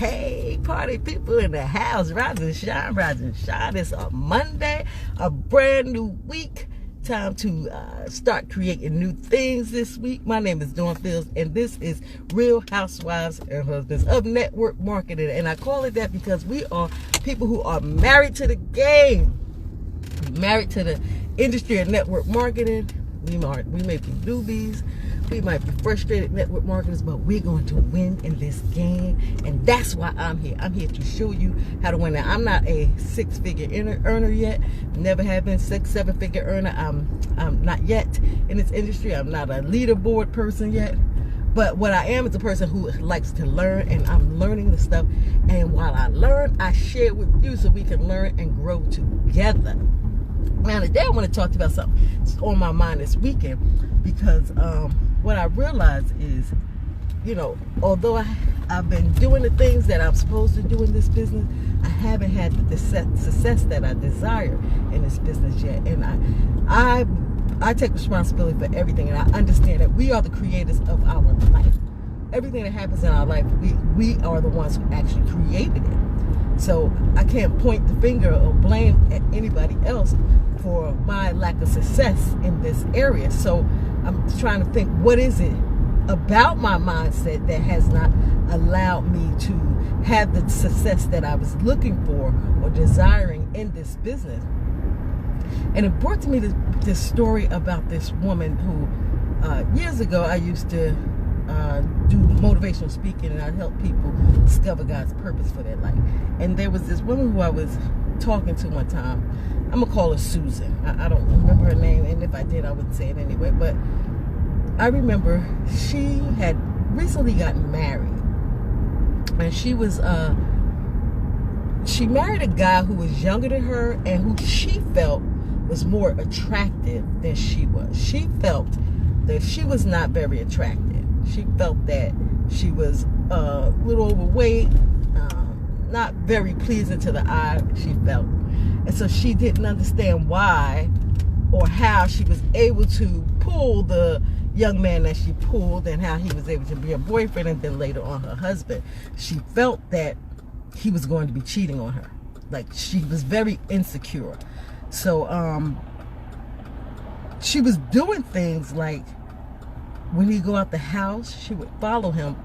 Hey, party people in the house. Rise and shine, rise and shine. It's a Monday, a brand new week. Time to start creating new things this week. My name is Dawn Fields, and this is Real Housewives and Husbands of Network Marketing. And I call it that because we are people who are married to the game, married to the industry of network marketing. We may be newbies, we might be frustrated network marketers, but we're going to win in this game, and that's why I'm here. I'm here to show you how to win. Now, I'm not a six-figure earner yet. Never have been 6-7-figure earner. I'm not yet in this industry. I'm not a leaderboard person yet. But what I am is a person who likes to learn, and I'm learning the stuff. And while I learn, I share it with you so we can learn and grow together. Now, today I want to talk about something that's on my mind this weekend, because what I realized is, although I've been doing the things that I'm supposed to do in this business, I haven't had the success that I desire in this business yet. And I take responsibility for everything, and I understand that we are the creators of our life. Everything that happens in our life, we are the ones who actually created it. So I can't point the finger or blame at anybody else for my lack of success in this area. So I'm trying to think, what is it about my mindset that has not allowed me to have the success that I was looking for or desiring in this business? And it brought to me this story about this woman who years ago I used to do motivational speaking, and I help people discover God's purpose for their life. And there was this woman who I was talking to one time. I'm gonna call her Susan. I don't remember her name, and if I did, I wouldn't say it anyway. But I remember she had recently gotten married, and she married a guy who was younger than her and who she felt was more attractive than she was. She felt that she was not very attractive. She felt that she was a little overweight, not very pleasing to the eye, she felt. And so she didn't understand why or how she was able to pull the young man that she pulled, and how he was able to be a boyfriend and then later on her husband. She felt that he was going to be cheating on her. Like, she was very insecure. So she was doing things like, when he go out the house, she would follow him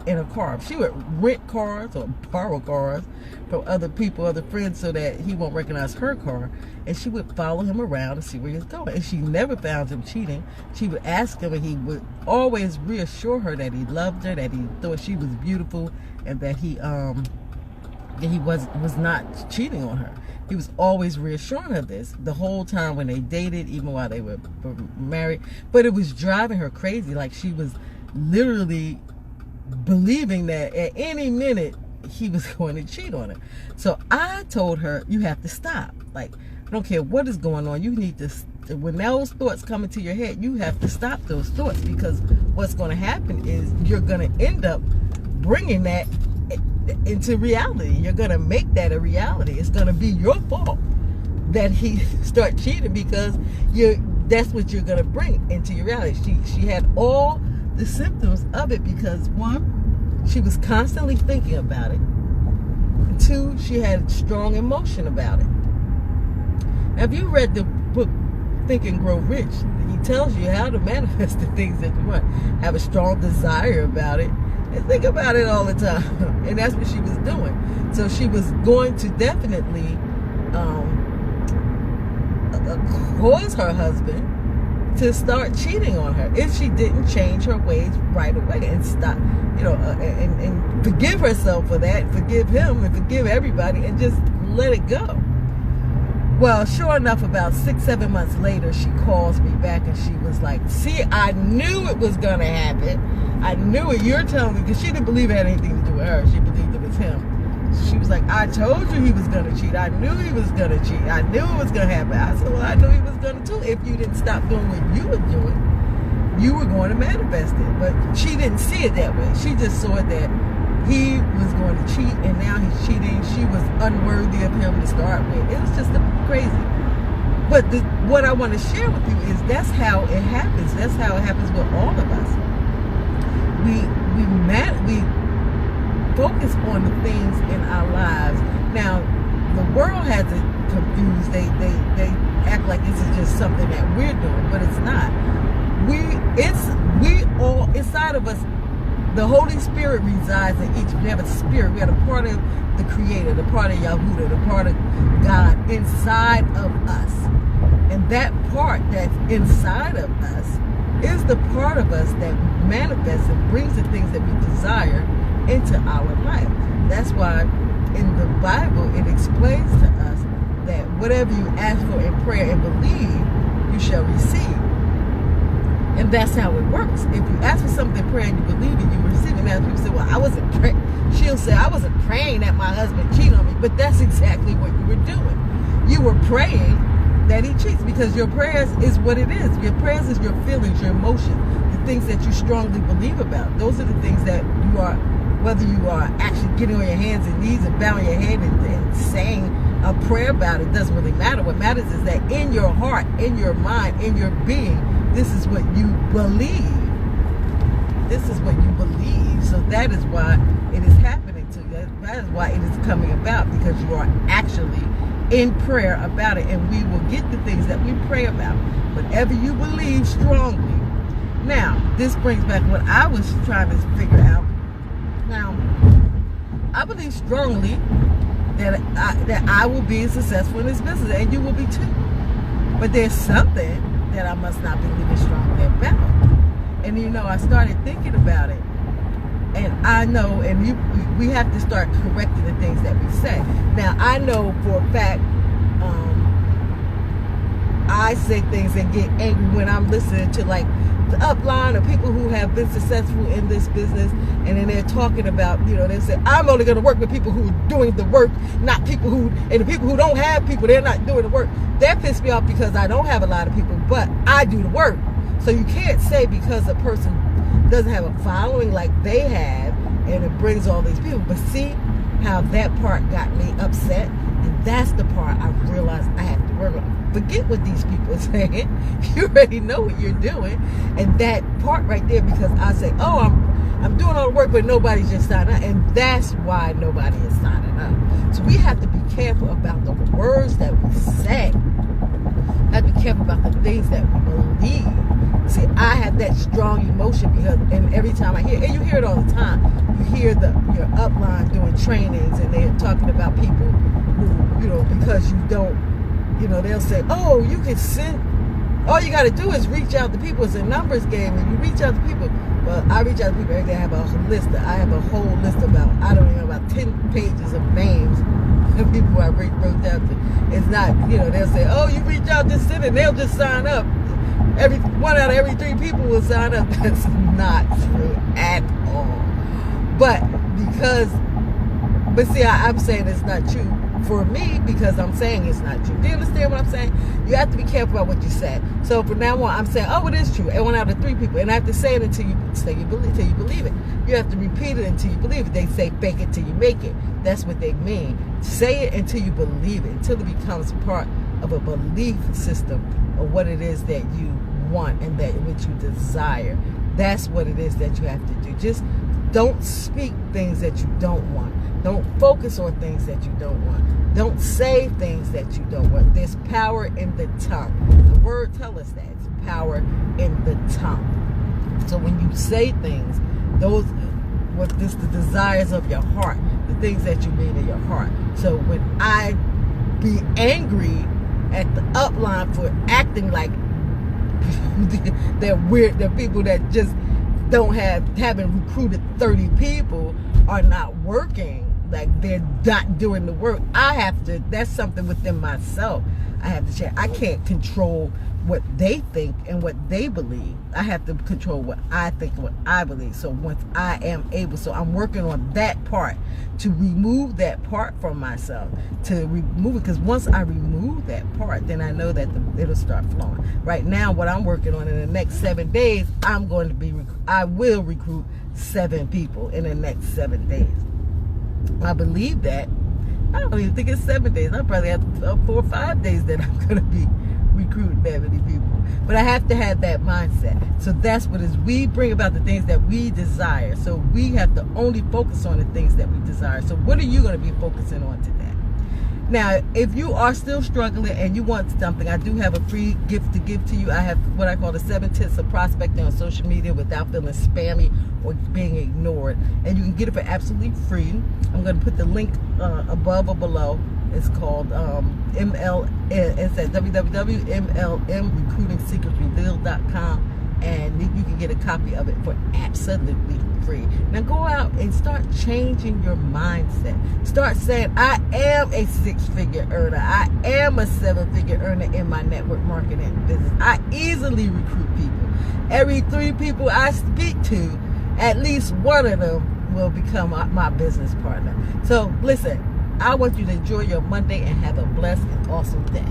in a car. She would rent cars or borrow cars from other people, other friends, so that he won't recognize her car. And she would follow him around and see where he was going. And she never found him cheating. She would ask him, and he would always reassure her that he loved her, that he thought she was beautiful, and that he was not cheating on her. He was always reassuring her this the whole time when they dated, even while they were married. But it was driving her crazy. Like, she was literally believing that at any minute he was going to cheat on her. So I told her, you have to stop. Like, I don't care what is going on. You need to, when those thoughts come into your head, you have to stop those thoughts, because what's going to happen is you're going to end up bringing that into reality. You're going to make that a reality. It's going to be your fault that he start cheating, because that's what you're going to bring into your reality. She had all the symptoms of it, because one, she was constantly thinking about it. Two, she had strong emotion about it. Now, if you read the book Think and Grow Rich, he tells you how to manifest the things that you want. Have a strong desire about it, and think about it all the time. And that's what she was doing. So she was going to definitely cause her husband to start cheating on her if she didn't change her ways right away and stop, and forgive herself for that, forgive him, and forgive everybody, and just let it go. Well, sure enough, about 6-7 months later, she calls me back, and she was like, see, I knew it was going to happen. I knew it. You're telling me, because she didn't believe it had anything to do with her. She believed it was him. She was like, I told you he was going to cheat. I knew he was going to cheat. I knew it was going to happen. I said, well, I knew he was going to too. If you didn't stop doing what you were doing, you were going to manifest it. But she didn't see it that way. She just saw it that he was going to cheat, and now he's cheating. She was unworthy of him to start with. It was just crazy. But what I want to share with you is that's how it happens. That's how it happens with all of us. We focus on the things in our lives. Now, the world has it confused. They act like this is just something that we're doing, but it's not. We all, inside of us, the Holy Spirit resides in each. We have a spirit. We have a part of the Creator, the part of Yahuwah, the part of God inside of us. And that part that's inside of us is the part of us that manifests and brings the things that we desire into our life. That's why in the Bible it explains to us that whatever you ask for in prayer and believe, you shall receive. And that's how it works. If you ask for something in prayer and you believe it, you receive it. Now people say, well, I wasn't praying. She'll say, I wasn't praying that my husband cheated on me. But that's exactly what you were doing. You were praying that he cheats, because your prayers is what it is. Your prayers is your feelings, your emotions, the things that you strongly believe about. Those are the things that you are, whether you are actually getting on your hands and knees and bowing your head and saying a prayer about it, doesn't really matter. What matters is that in your heart, in your mind, in your being, this is what you believe. This is what you believe. So that is why it is happening to you. That is why it is coming about, because you are actually in prayer about it. And we will get the things that we pray about. Whatever you believe strongly. Now, this brings back what I was trying to figure out. Now, I believe strongly that I will be successful in this business, and you will be too. But there's something that I must not believe strongly about. And you know, I started thinking about it, and I know, and we have to start correcting the things that we say. Now, I know for a fact, I say things and get angry when I'm listening to like the upline or people who have been successful in this business, and then they're talking about, you know, they say, I'm only going to work with people who are doing the work, not people who, and the people who don't have people, they're not doing the work. That pisses me off, because I don't have a lot of people, but I do the work. So you can't say because a person doesn't have a following like they have, and it brings all these people. But see how that part got me upset? And that's the part I realized I have to work on. Forget what these people are saying. You already know what you're doing. And that part right there, because I say, oh, I'm doing all the work, but nobody's just signing up. And that's why nobody is signing up. So we have to be careful about the words that we say. We have to be careful about the things that we believe. See, I have that strong emotion, because, and every time I hear, and you hear it all the time, you hear your upline doing trainings, and they're talking about people who, you know, because you don't, you know, they'll say, oh, you can send, all you got to do is reach out to people. It's a numbers game, and you reach out to people. Well, I reach out to people every day. I have a list. I have a whole list about, I don't know, about 10 pages of names of people I wrote down to. It's not, you know, they'll say, oh, you reach out to send it, they'll just sign up. One out of every 3 people will sign up. That's not true at all. But see, I'm saying it's not true for me, because I'm saying it's not true. Do you understand what I'm saying? You have to be careful about what you say. So from now on, I'm saying, oh, it is true. And 1 out of 3 people. And I have to say it until you believe it. You have to repeat it until you believe it. They say fake it till you make it. That's what they mean. Say it until you believe it, until it becomes part of a belief system of what it is that you want and that which you desire. That's what it is that you have to do. Just don't speak things that you don't want. Don't focus on things that you don't want. Don't say things that you don't want. There's power in the tongue. The word tells us that. It's power in the tongue. So when you say things, those the desires of your heart, the things that you mean in your heart. So when I be angry at the upline for acting like they're weird, they're people that just haven't recruited 30 people, are not working, like they're not doing the work. That's something within myself I have to check. I can't control what they think and what they believe. I have to control what I think and what I believe. So once I am able, so I'm working on that part, to remove that part from myself, to remove it, because once I remove that part, then I know that it'll start flowing. Right now, what I'm working on in the next 7 days, I will recruit 7 people in the next 7 days. I believe that. I don't even think it's 7 days. I probably have 4 or 5 days that I'm going to be recruiting that many people. But I have to have that mindset. So that's what is. We bring about the things that we desire. So we have to only focus on the things that we desire. So what are you going to be focusing on today? Now, if you are still struggling and you want something, I do have a free gift to give to you. I have what I call the 7 tips of prospecting on social media without feeling spammy or being ignored. And you can get it for absolutely free. I'm going to put the link above or below. It's called it's at www.mlmrecruitingsecretsrevealed.com, and you can get a copy of it for absolutely free. Now go out and start changing your mindset. Start saying, I am a 6-figure earner. I am a 7-figure earner in my network marketing business. I easily recruit people. Every 3 people I speak to, at least one of them will become my business partner. So listen, I want you to enjoy your Monday and have a blessed and awesome day.